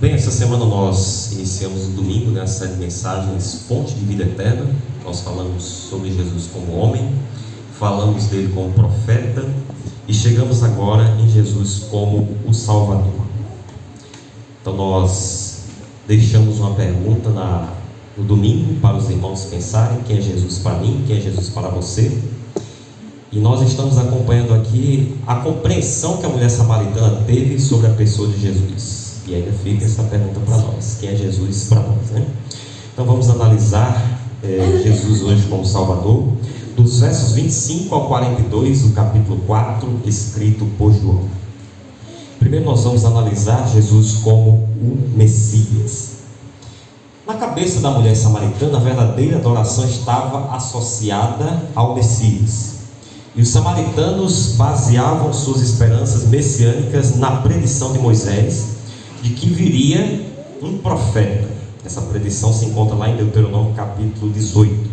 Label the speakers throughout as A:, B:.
A: Bem, essa semana nós iniciamos o domingo nessa série de mensagens Fonte de Vida Eterna. Nós falamos sobre Jesus como homem, falamos dele como profeta e chegamos agora em Jesus como o Salvador. Então nós deixamos uma pergunta no domingo para os irmãos pensarem: quem é Jesus para mim, quem é Jesus para você? E nós estamos acompanhando aqui a compreensão que a mulher samaritana teve sobre a pessoa de Jesus. E ainda fica essa pergunta para nós: quem é Jesus para nós, né? Então vamos analisar Jesus hoje como Salvador, dos versos 25 ao 42 do capítulo 4, escrito por João. Primeiro nós vamos analisar Jesus como o Messias. Na cabeça da mulher samaritana, a verdadeira adoração estava associada ao Messias. E os samaritanos baseavam suas esperanças messiânicas na predição de Moisés, de que viria um profeta. Essa predição se encontra lá em Deuteronômio capítulo 18.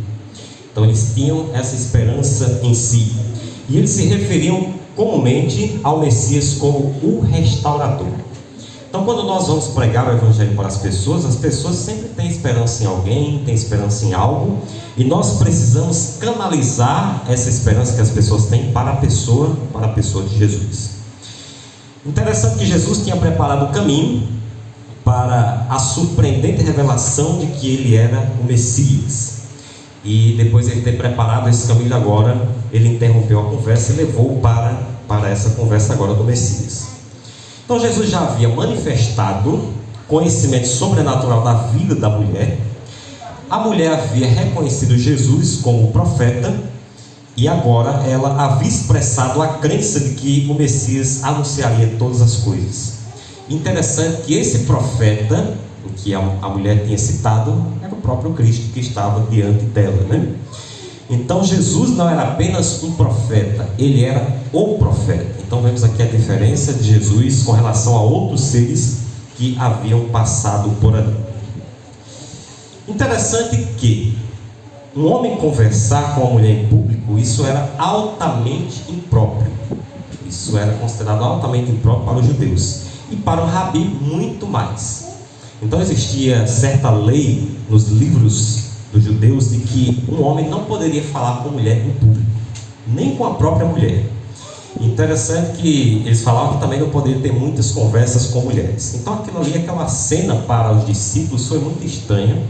A: Então eles tinham essa esperança em si. E eles se referiam comumente ao Messias como o restaurador. Então quando nós vamos pregar o Evangelho para as pessoas sempre têm esperança em alguém, têm esperança em algo, e nós precisamos canalizar essa esperança que as pessoas têm para a pessoa de Jesus. Interessante que Jesus tinha preparado o caminho para a surpreendente revelação de que ele era o Messias. E depois de ele ter preparado esse caminho agora, ele interrompeu a conversa e levou para essa conversa agora do Messias. Então Jesus já havia manifestado conhecimento sobrenatural da vida da mulher. A mulher havia reconhecido Jesus como profeta, e agora ela havia expressado a crença de que o Messias anunciaria todas as coisas. Interessante que esse profeta, o que a mulher tinha citado, era o próprio Cristo que estava diante dela, né? Então Jesus não era apenas um profeta, ele era o profeta. Então vemos aqui a diferença de Jesus com relação a outros seres que haviam passado por ali. Interessante que um homem conversar com uma mulher em público, isso era altamente impróprio. Isso era considerado altamente impróprio para os judeus. E para o rabi, muito mais. Então existia certa lei nos livros dos judeus de que um homem não poderia falar com mulher em público, nem com a própria mulher. Interessante que eles falavam que também não poderia ter muitas conversas com mulheres. Então aquela cena para os discípulos foi muito estranha,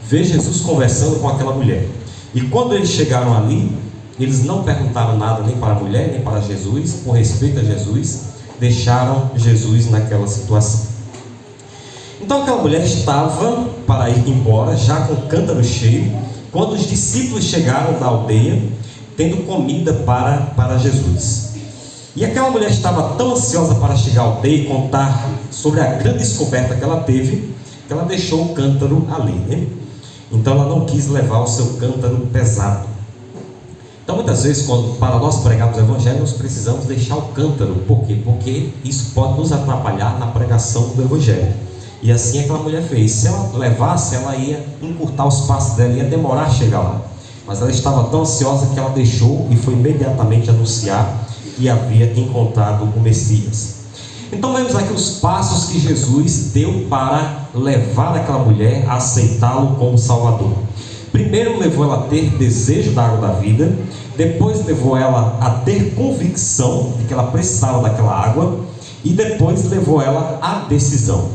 A: ver Jesus conversando com aquela mulher. E quando eles chegaram ali, eles não perguntaram nada nem para a mulher, nem para Jesus, por respeito a Jesus, deixaram Jesus naquela situação. Então aquela mulher estava para ir embora, já com o cântaro cheio, quando os discípulos chegaram da aldeia, tendo comida para Jesus. E aquela mulher estava tão ansiosa para chegar à aldeia e contar sobre a grande descoberta que ela teve, que ela deixou o cântaro ali, né? Então ela não quis levar o seu cântaro pesado. Então muitas vezes, para nós pregarmos o Evangelho, nós precisamos deixar o cântaro. Por quê? Porque isso pode nos atrapalhar na pregação do Evangelho. E assim aquela mulher fez. Se ela levasse, ela ia encurtar os passos dela, ia demorar a chegar lá. Mas ela estava tão ansiosa que ela deixou e foi imediatamente anunciar que havia encontrado o Messias. Então vemos aqui os passos que Jesus deu para levar aquela mulher a aceitá-lo como Salvador. Primeiro levou ela a ter desejo da água da vida, depois levou ela a ter convicção de que ela precisava daquela água, e depois levou ela à decisão.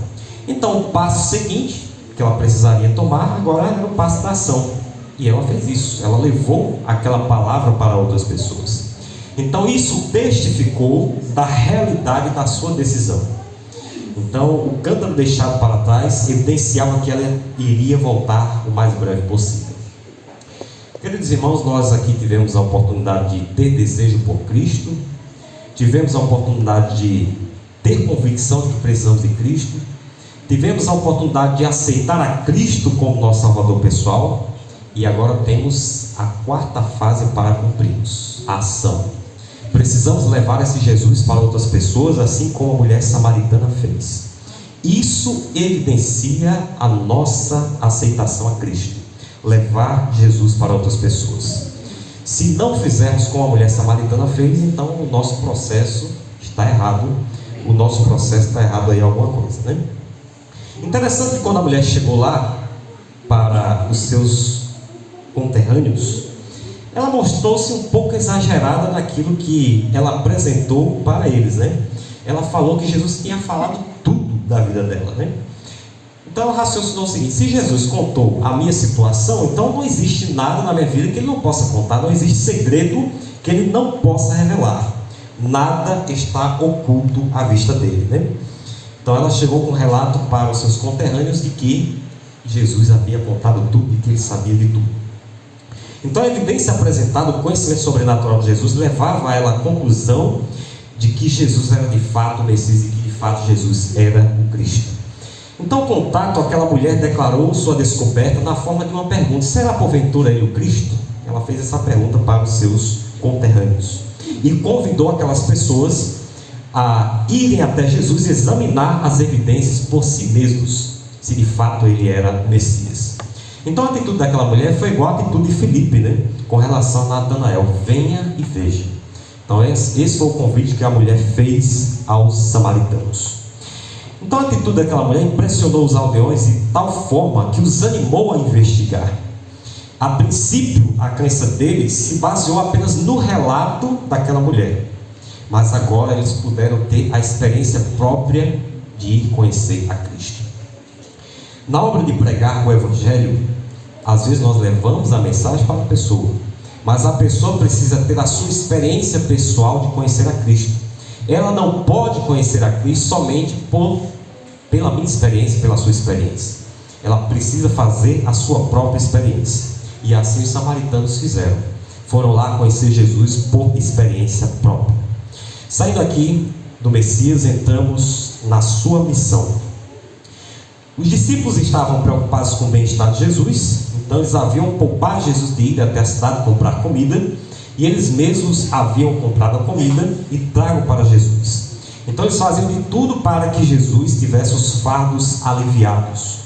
A: Então o passo seguinte que ela precisaria tomar agora era o passo da ação, e ela fez isso. Ela levou aquela palavra para outras pessoas. Então isso testificou da realidade da sua decisão. Então o cântaro deixado para trás evidenciava que ela iria voltar o mais breve possível. Queridos irmãos, nós aqui tivemos a oportunidade de ter desejo por Cristo, tivemos a oportunidade de ter convicção de que precisamos de Cristo, tivemos a oportunidade de aceitar a Cristo como nosso Salvador pessoal, e agora temos a quarta fase para cumprirmos: a ação. Precisamos levar esse Jesus para outras pessoas, assim como a mulher samaritana fez. Isso evidencia a nossa aceitação a Cristo, levar Jesus para outras pessoas. Se não fizermos como a mulher samaritana fez, então o nosso processo está errado. O nosso processo está errado aí em alguma coisa, né? Interessante que quando a mulher chegou lá para os seus conterrâneos, ela mostrou-se um pouco exagerada naquilo que ela apresentou para eles, né? Ela falou que Jesus tinha falado tudo da vida dela, né? Então ela raciocinou o seguinte: se Jesus contou a minha situação, então não existe nada na minha vida que ele não possa contar, não existe segredo que ele não possa revelar, nada está oculto à vista dele, né? Então ela chegou com um relato para os seus conterrâneos de que Jesus havia contado tudo e que ele sabia de tudo. Então a evidência apresentada, o conhecimento sobrenatural de Jesus, levava ela à conclusão de que Jesus era de fato o Messias e que de fato Jesus era o Cristo. Então, o contato, aquela mulher declarou sua descoberta na forma de uma pergunta: será porventura ele o Cristo? Ela fez essa pergunta para os seus conterrâneos e convidou aquelas pessoas a irem até Jesus e examinar as evidências por si mesmos, se de fato ele era o Messias. Então a atitude daquela mulher foi igual à atitude de Filipe, né? Com relação a Natanael: venha e veja. Então esse foi o convite que a mulher fez aos samaritanos. Então a atitude daquela mulher impressionou os aldeões de tal forma que os animou a investigar. A princípio, a crença deles se baseou apenas no relato daquela mulher, mas agora eles puderam ter a experiência própria de ir conhecer a Cristo. Na obra de pregar o Evangelho, às vezes nós levamos a mensagem para a pessoa, mas a pessoa precisa ter a sua experiência pessoal de conhecer a Cristo. Ela não pode conhecer a Cristo somente pela minha experiência, pela sua experiência. Ela precisa fazer a sua própria experiência. E assim os samaritanos fizeram. Foram lá conhecer Jesus por experiência própria. Saindo aqui do Messias, entramos na sua missão. Os discípulos estavam preocupados com o bem-estar de Jesus, então eles haviam poupado Jesus de ir até a cidade comprar comida, e eles mesmos haviam comprado a comida e trago para Jesus. Então eles faziam de tudo para que Jesus tivesse os fardos aliviados.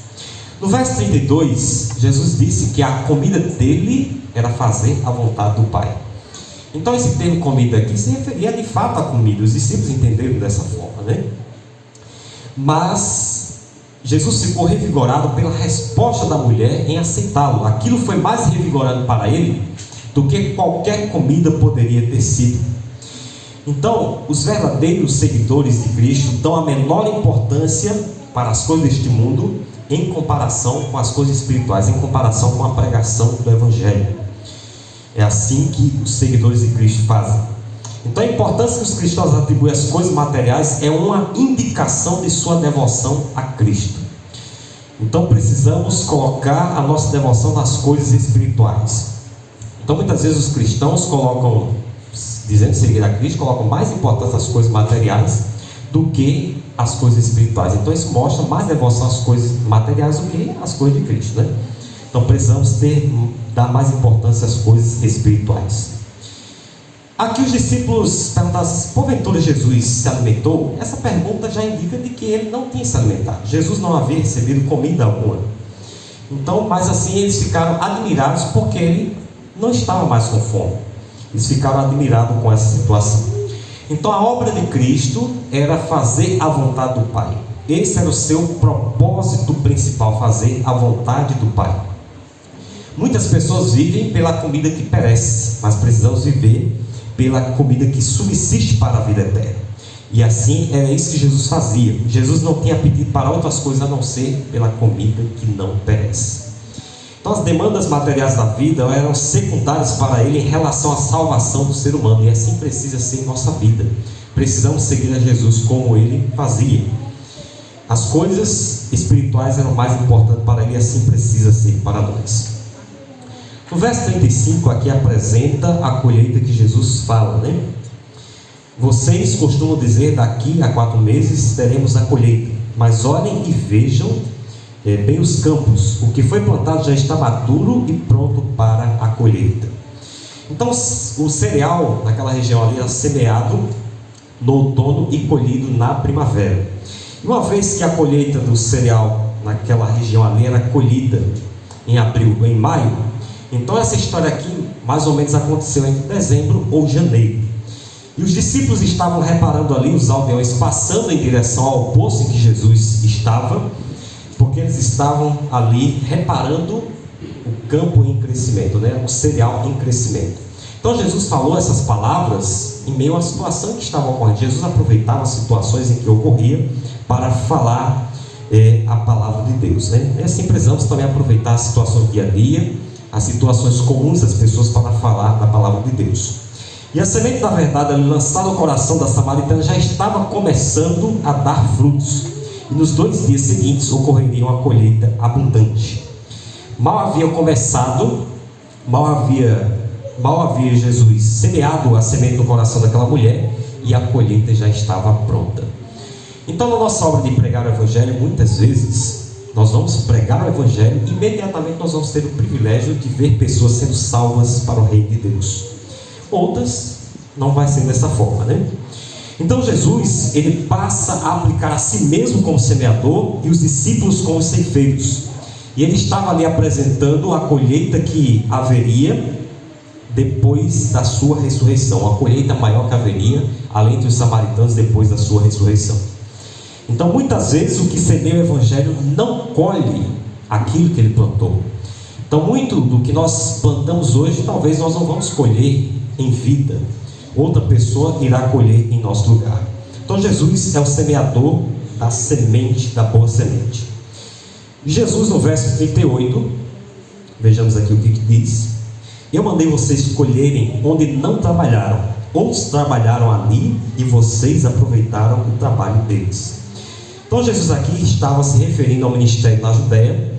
A: No verso 32, Jesus disse que a comida dele era fazer a vontade do Pai. Então esse termo comida aqui se referia de fato à comida. Os discípulos entenderam dessa forma, né? Mas Jesus ficou revigorado pela resposta da mulher em aceitá-lo. Aquilo foi mais revigorante para ele do que qualquer comida poderia ter sido. Então, os verdadeiros seguidores de Cristo dão a menor importância para as coisas deste mundo em comparação com as coisas espirituais, em comparação com a pregação do Evangelho. É assim que os seguidores de Cristo fazem. Então a importância que os cristãos atribuem às coisas materiais é uma indicação de sua devoção a Cristo. Então precisamos colocar a nossa devoção nas coisas espirituais. Então muitas vezes os cristãos colocam, dizendo seguir a Cristo, colocam mais importância às coisas materiais do que às coisas espirituais. Então isso mostra mais devoção às coisas materiais do que às coisas de Cristo, né? Então precisamos dar mais importância às coisas espirituais. Aqui os discípulos perguntaram se porventura Jesus se alimentou. Essa pergunta já indica de que ele não tinha se alimentado. Jesus não havia recebido comida alguma. Então, mas assim eles ficaram admirados porque ele não estava mais com fome. Eles ficaram admirados com essa situação. Então a obra de Cristo era fazer a vontade do Pai. Esse era o seu propósito principal, fazer a vontade do Pai. Muitas pessoas vivem pela comida que perece, mas precisamos viver pela comida que subsiste para a vida eterna. E assim era isso que Jesus fazia. Jesus não tinha apetite para outras coisas a não ser pela comida que não perece. Então as demandas materiais da vida eram secundárias para ele em relação à salvação do ser humano. E assim precisa ser em nossa vida. Precisamos seguir a Jesus como ele fazia. As coisas espirituais eram mais importantes para ele, e assim precisa ser para nós. No verso 35 aqui apresenta a colheita que Jesus fala, né? Vocês costumam dizer, daqui a 4 meses teremos a colheita, mas olhem e vejam bem os campos, o que foi plantado já está maduro e pronto para a colheita. Então o cereal naquela região ali era semeado no outono e colhido na primavera. E uma vez que a colheita do cereal naquela região ali era colhida em abril, em maio, então essa história aqui mais ou menos aconteceu entre dezembro ou janeiro. E os discípulos estavam reparando ali os aldeões passando em direção ao poço em que Jesus estava, porque eles estavam ali reparando o campo em crescimento, né? O cereal em crescimento. Então Jesus falou essas palavras em meio à situação que estava ocorrendo. Jesus aproveitava as situações em que ocorria para falar a palavra de Deus, né? E assim precisamos também aproveitar as situações do dia a dia, as situações comuns das pessoas, para falar da palavra de Deus. E a semente da verdade ali lançada no coração da samaritana já estava começando a dar frutos, e nos 2 dias seguintes ocorreria uma colheita abundante. Mal havia Jesus semeado a semente no coração daquela mulher, e a colheita já estava pronta. Então, na nossa obra de pregar o Evangelho, muitas vezes nós vamos pregar o Evangelho e imediatamente nós vamos ter o privilégio de ver pessoas sendo salvas para o reino de Deus. Outras não vai ser dessa forma, né? Então Jesus, ele passa a aplicar a si mesmo como semeador e os discípulos como ceifeiros. E ele estava ali apresentando a colheita que haveria depois da sua ressurreição, a colheita maior que haveria, além dos samaritanos, depois da sua ressurreição. Então, muitas vezes, o que semeia o Evangelho não colhe aquilo que ele plantou. Então, muito do que nós plantamos hoje, talvez nós não vamos colher em vida. Outra pessoa irá colher em nosso lugar. Então, Jesus é o semeador da semente, da boa semente. E Jesus, no verso 38, vejamos aqui o que diz: eu mandei vocês colherem onde não trabalharam. Outros trabalharam ali e vocês aproveitaram o trabalho deles. Então Jesus aqui estava se referindo ao ministério na Judéia,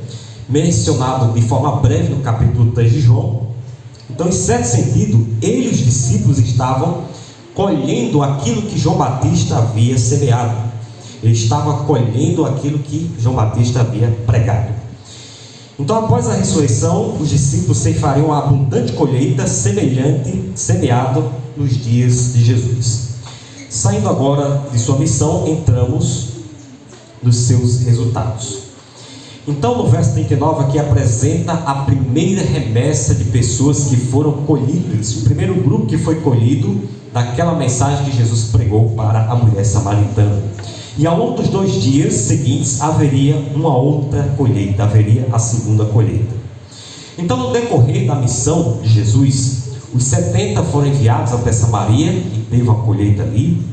A: mencionado de forma breve no capítulo 3 de João. Então, em certo sentido, ele e os discípulos estavam colhendo aquilo que João Batista havia semeado. Ele estava colhendo aquilo que João Batista havia pregado. Então, após a ressurreição, os discípulos ceifariam uma abundante colheita semelhante, semeado nos dias de Jesus. Saindo agora de sua missão, entramos nos seus resultados. Então, no verso 39 aqui apresenta a primeira remessa de pessoas que foram colhidas, o primeiro grupo que foi colhido daquela mensagem que Jesus pregou para a mulher samaritana. E ao longo dos 2 dias seguintes haveria uma outra colheita, haveria a segunda colheita. Então, no decorrer da missão de Jesus, os 70 foram enviados até Samaria e teve uma colheita ali.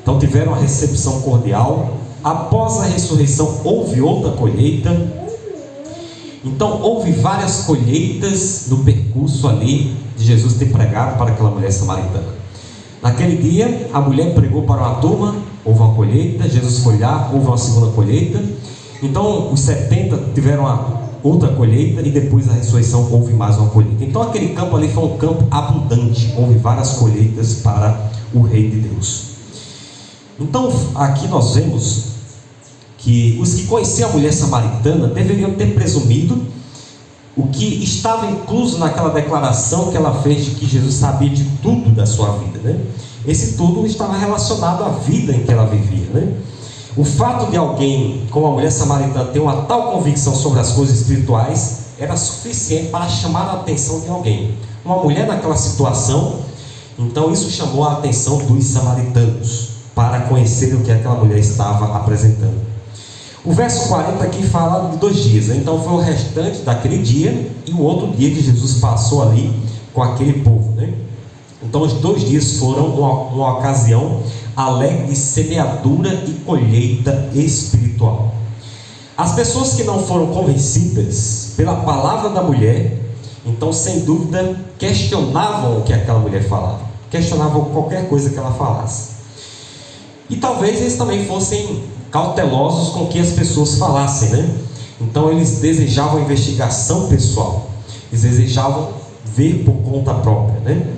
A: Então tiveram uma recepção cordial. Após a ressurreição houve outra colheita. Então houve várias colheitas no percurso ali de Jesus ter pregado para aquela mulher samaritana. Naquele dia a mulher pregou para uma turma, houve uma colheita. Jesus foi lá, houve uma segunda colheita. Então os 70 tiveram uma outra colheita e depois da ressurreição houve mais uma colheita. Então aquele campo ali foi um campo abundante, houve várias colheitas para o reino de Deus. Então aqui nós vemos que os que conheciam a mulher samaritana deveriam ter presumido o que estava incluso naquela declaração que ela fez de que Jesus sabia de tudo da sua vida, né? Esse tudo estava relacionado à vida em que ela vivia, né? O fato de alguém como a mulher samaritana ter uma tal convicção sobre as coisas espirituais era suficiente para chamar a atenção de alguém. Uma mulher naquela situação, então isso chamou a atenção dos samaritanos para conhecer o que aquela mulher estava apresentando. O verso 40 aqui fala de 2 dias, né? Então foi o restante daquele dia e o outro dia que Jesus passou ali com aquele povo, né? Então os 2 dias foram uma ocasião alegre de semeadura e colheita espiritual. As pessoas que não foram convencidas pela palavra da mulher, então sem dúvida questionavam o que aquela mulher falava, questionavam qualquer coisa que ela falasse. E talvez eles também fossem cautelosos com o que as pessoas falassem, né? Então eles desejavam investigação pessoal, eles desejavam ver por conta própria, né?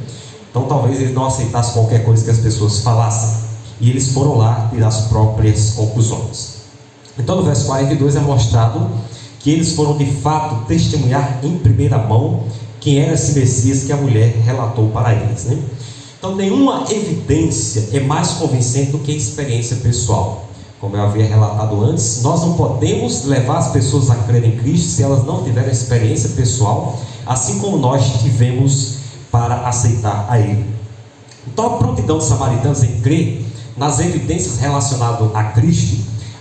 A: Então talvez eles não aceitassem qualquer coisa que as pessoas falassem, e eles foram lá tirar as próprias conclusões. Então no verso 42 é mostrado que eles foram de fato testemunhar em primeira mão quem era esse Messias que a mulher relatou para eles, né? Então nenhuma evidência é mais convincente do que a experiência pessoal. Como eu havia relatado antes, nós não podemos levar as pessoas a crer em Cristo se elas não tiverem experiência pessoal, assim como nós tivemos para aceitar a Ele. Então a prontidão dos samaritanos em crer nas evidências relacionadas a Cristo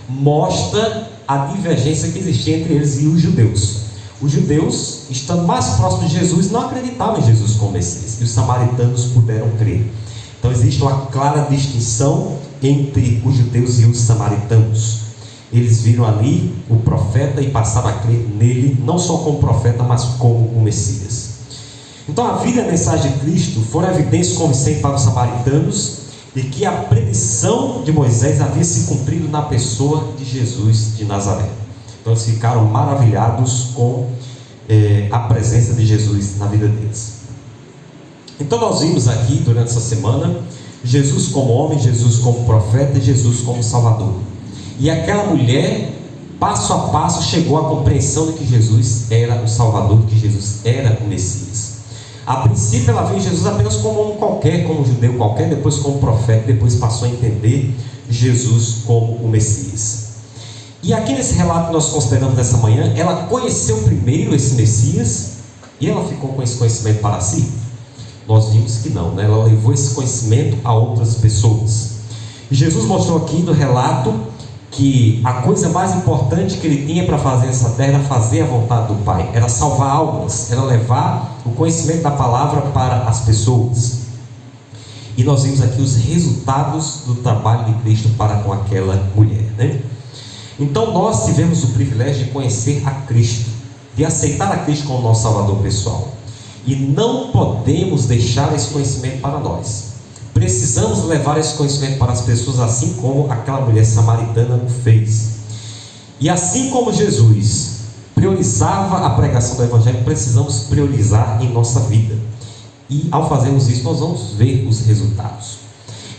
A: mostra a divergência que existia entre eles e os judeus. Os judeus, estando mais próximos de Jesus, não acreditavam em Jesus como Messias, e os samaritanos puderam crer. Então existe uma clara distinção entre os judeus e os samaritanos. Eles viram ali o profeta e passaram a crer nele, não só como profeta, mas como o Messias. Então a vida e a mensagem de Cristo foram evidências convincentes para os samaritanos de que a predição de Moisés havia se cumprido na pessoa de Jesus de Nazaré. Então eles ficaram maravilhados com a presença de Jesus na vida deles. Então nós vimos aqui durante essa semana Jesus como homem, Jesus como profeta e Jesus como Salvador. E aquela mulher, passo a passo, chegou à compreensão de que Jesus era o Salvador, que Jesus era o Messias. A princípio ela viu Jesus apenas como um qualquer, como um judeu qualquer, depois como profeta, depois passou a entender Jesus como o Messias. E aqui nesse relato que nós consideramos nessa manhã, ela conheceu primeiro esse Messias e ela ficou com esse conhecimento para si? Nós vimos que não, né? Ela levou esse conhecimento a outras pessoas. E Jesus mostrou aqui no relato que a coisa mais importante que ele tinha para fazer nessa terra era fazer a vontade do Pai, era salvar almas, era levar o conhecimento da palavra para as pessoas. E nós vimos aqui os resultados do trabalho de Cristo para com aquela mulher, né? Então nós tivemos o privilégio de conhecer a Cristo, de aceitar a Cristo como nosso Salvador pessoal, e não podemos deixar esse conhecimento para nós. Precisamos levar esse conhecimento para as pessoas, assim como aquela mulher samaritana o fez. E assim como Jesus priorizava a pregação do Evangelho, precisamos priorizar em nossa vida. E ao fazermos isso, nós vamos ver os resultados.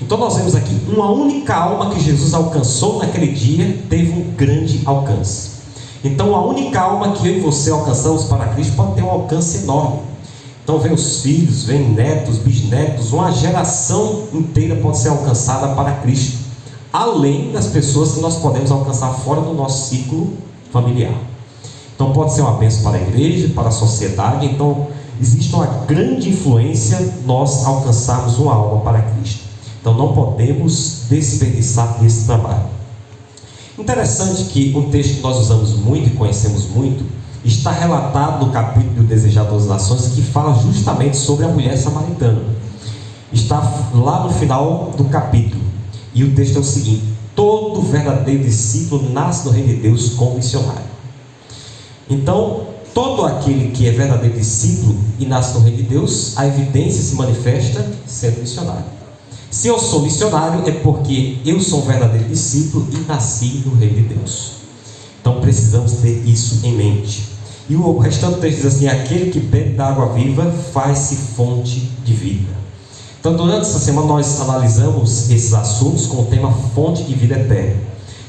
A: Então nós vemos aqui uma única alma que Jesus alcançou naquele dia, teve um grande alcance. Então a única alma que eu e você alcançamos para Cristo pode ter um alcance enorme. Então vem os filhos, vem netos, bisnetos, uma geração inteira pode ser alcançada para Cristo, além das pessoas que nós podemos alcançar fora do nosso ciclo familiar. Então pode ser uma bênção para a igreja, para a sociedade. Então existe uma grande influência nós alcançarmos uma alma para Cristo. Então não podemos desperdiçar esse trabalho. Interessante que um texto que nós usamos muito e conhecemos muito está relatado no capítulo do Desejador das Nações, que fala justamente sobre a mulher samaritana. Está lá no final do capítulo, e o texto é o seguinte: todo verdadeiro discípulo nasce no reino de Deus como missionário. Então todo aquele que é verdadeiro discípulo e nasce no reino de Deus, a evidência se manifesta sendo missionário. Se eu sou missionário, é porque eu sou um verdadeiro discípulo e nasci no reino de Deus. Então precisamos ter isso em mente. E o restante do texto diz assim: aquele que bebe da água viva faz-se fonte de vida. Então durante essa semana nós analisamos esses assuntos com o tema fonte de vida eterna.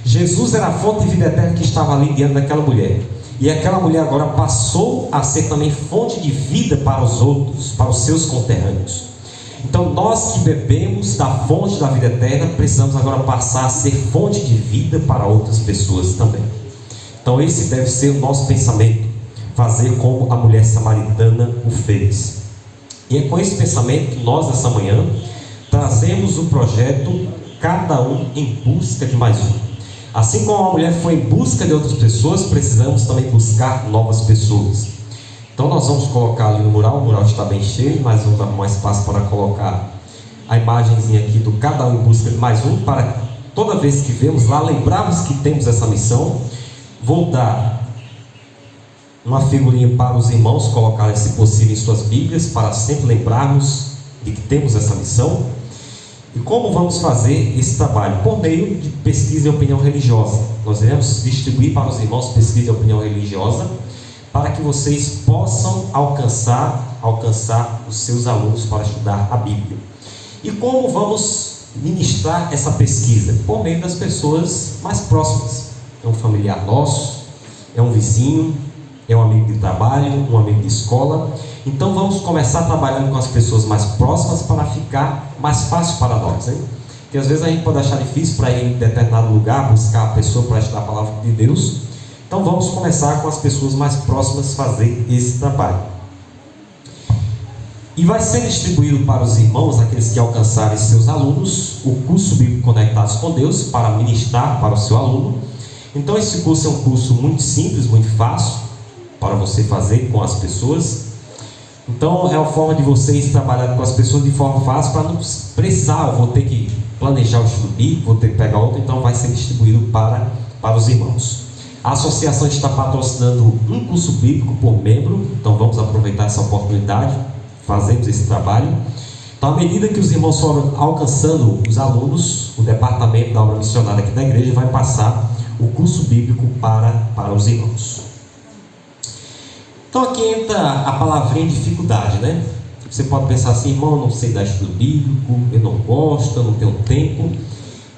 A: Jesus era a fonte de vida eterna que estava ali diante daquela mulher, e aquela mulher agora passou a ser também fonte de vida para os outros, para os seus conterrâneos. Então nós que bebemos da fonte da vida eterna, precisamos agora passar a ser fonte de vida para outras pessoas também. Então esse deve ser o nosso pensamento, fazer como a mulher samaritana o fez. E é com esse pensamento que nós essa manhã trazemos o projeto Cada Um em Busca de Mais Um. Assim como a mulher foi em busca de outras pessoas, precisamos também buscar novas pessoas. Então nós vamos colocar ali no mural, o mural está bem cheio, mas vamos dar mais espaço para colocar a imagenzinha aqui do Cada Um em Busca de Mais Um, para toda vez que vemos lá, lembrarmos que temos essa missão. Vou dar uma figurinha para os irmãos colocarem, se possível, em suas Bíblias, para sempre lembrarmos de que temos essa missão. E como vamos fazer esse trabalho? Por meio de pesquisa e opinião religiosa. Nós iremos distribuir para os irmãos pesquisa e opinião religiosa, para que vocês possam alcançar os seus alunos para estudar a Bíblia. E como vamos ministrar essa pesquisa? Por meio das pessoas mais próximas. É um familiar nosso, é um vizinho, é um amigo de trabalho, um amigo de escola. Então vamos começar trabalhando com as pessoas mais próximas para ficar mais fácil para nós, hein? Porque às vezes a gente pode achar difícil para ir em determinado lugar, buscar a pessoa para estudar a palavra de Deus. Então vamos começar com as pessoas mais próximas fazer esse trabalho. E vai ser distribuído para os irmãos, aqueles que alcançarem seus alunos, o curso bíblico Conectados com Deus, para ministrar para o seu aluno. Então esse curso é um curso muito simples, muito fácil para você fazer com as pessoas. Então é uma forma de vocês trabalharem com as pessoas de forma fácil, para não precisar, eu vou ter que planejar o estudo bíblico, vou ter que pegar outro, então vai ser distribuído para os irmãos. A associação está patrocinando um curso bíblico por membro, então vamos aproveitar essa oportunidade, fazemos esse trabalho. Então, à medida que os irmãos foram alcançando os alunos, o departamento da obra missionária aqui da igreja vai passar o curso bíblico para os irmãos. Então aqui entra a palavrinha dificuldade, né? Você pode pensar assim: irmão, eu não sei dar estudo bíblico, eu não gosto, eu não tenho tempo.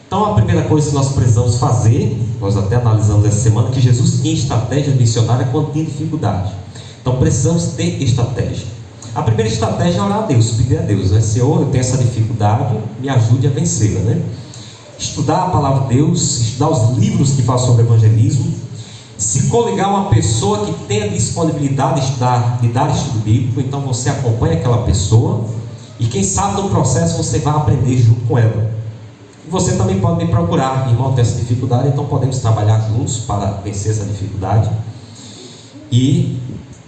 A: Então a primeira coisa que nós precisamos fazer, nós até analisamos essa semana, que Jesus tinha estratégia missionária quando tinha dificuldade. Então precisamos ter estratégia. A primeira estratégia é orar a Deus, pedir a Deus, né? Senhor, eu tenho essa dificuldade, me ajude a vencê-la, né? Estudar a palavra de Deus, estudar os livros que falam sobre evangelismo, se coligar a uma pessoa que tenha disponibilidade de dar estudo bíblico, então você acompanha aquela pessoa e quem sabe no processo você vai aprender junto com ela. E você também pode me procurar: irmão, tem essa dificuldade, então podemos trabalhar juntos para vencer essa dificuldade e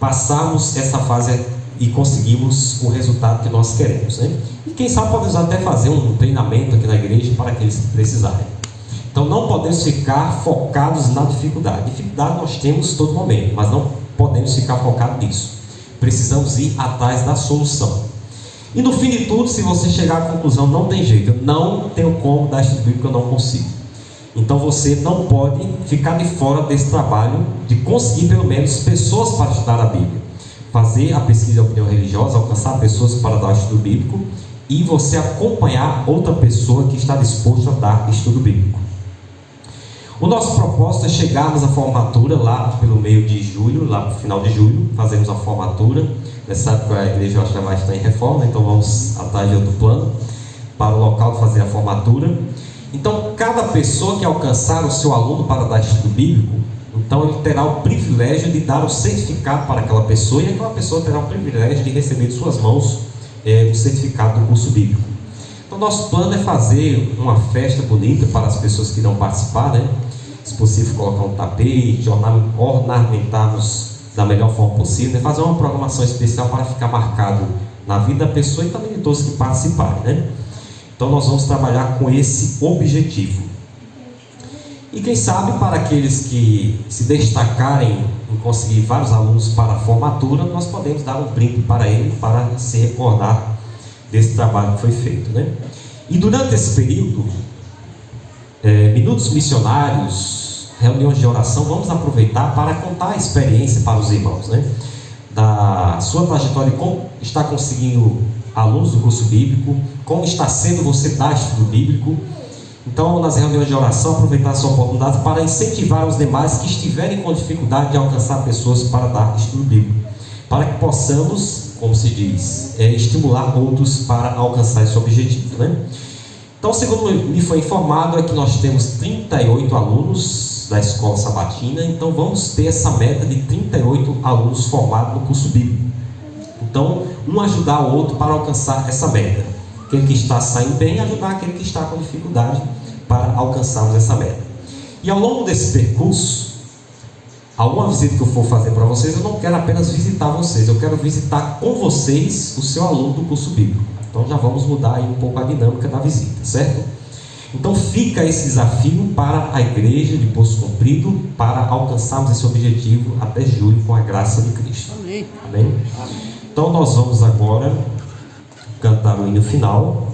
A: passarmos essa fase e conseguimos o resultado que nós queremos, né? E quem sabe podemos até fazer um treinamento aqui na igreja para aqueles que precisarem. Então não podemos ficar focados na dificuldade. Dificuldade nós temos todo momento, mas não podemos ficar focados nisso. Precisamos ir atrás da solução. E no fim de tudo, se você chegar à conclusão, não tem jeito, eu não tenho como dar estudo bíblico, eu não consigo. Então você não pode ficar de fora desse trabalho de conseguir pelo menos pessoas para estudar a Bíblia. Fazer a pesquisa de opinião religiosa, alcançar pessoas para dar estudo bíblico e você acompanhar outra pessoa que está disposta a dar estudo bíblico. O nosso propósito é chegarmos à formatura lá pelo meio de julho, lá no final de julho, fazemos a formatura. Nessa época a igreja eu acho que vai estar em reforma, então vamos atrás de outro plano para o local fazer a formatura. Então cada pessoa que alcançar o seu aluno para dar estudo bíblico, então ele terá o privilégio de dar o certificado para aquela pessoa, e aquela pessoa terá o privilégio de receber de suas mãos o certificado do curso bíblico. Então nosso plano é fazer uma festa bonita para as pessoas que irão participar, né? Se possível colocar um tapete, ornamentarmos da melhor forma possível, né? Fazer uma programação especial para ficar marcado na vida da pessoa e também de todos que participarem, né? Então nós vamos trabalhar com esse objetivo. E quem sabe para aqueles que se destacarem em conseguir vários alunos para a formatura, nós podemos dar um brinde para ele, para se recordar desse trabalho que foi feito, né? E durante esse período, minutos missionários, reuniões de oração, vamos aproveitar para contar a experiência para os irmãos, né? Da sua trajetória, como está conseguindo alunos do curso bíblico, como está sendo você dar estudo bíblico. Então, nas reuniões de oração, aproveitar essa oportunidade para incentivar os demais que estiverem com dificuldade de alcançar pessoas para dar estudo bíblico, para que possamos, como se diz, estimular outros para alcançar esse objetivo, né? Então, segundo me foi informado, é que nós temos 38 alunos da escola sabatina, então vamos ter essa meta de 38 alunos formados no curso bíblico. Então, um ajudar o outro para alcançar essa meta. Aquele que está saindo bem, ajudar aquele que está com dificuldade para alcançarmos essa meta. E ao longo desse percurso, alguma visita que eu for fazer para vocês, eu não quero apenas visitar vocês, eu quero visitar com vocês o seu aluno do curso bíblico. Então já vamos mudar aí um pouco a dinâmica da visita, certo? Então fica esse desafio para a igreja de Poço Comprido, para alcançarmos esse objetivo até julho, com a graça de Cristo.
B: Amém.
A: Amém? Então nós vamos agora cantar o hino final.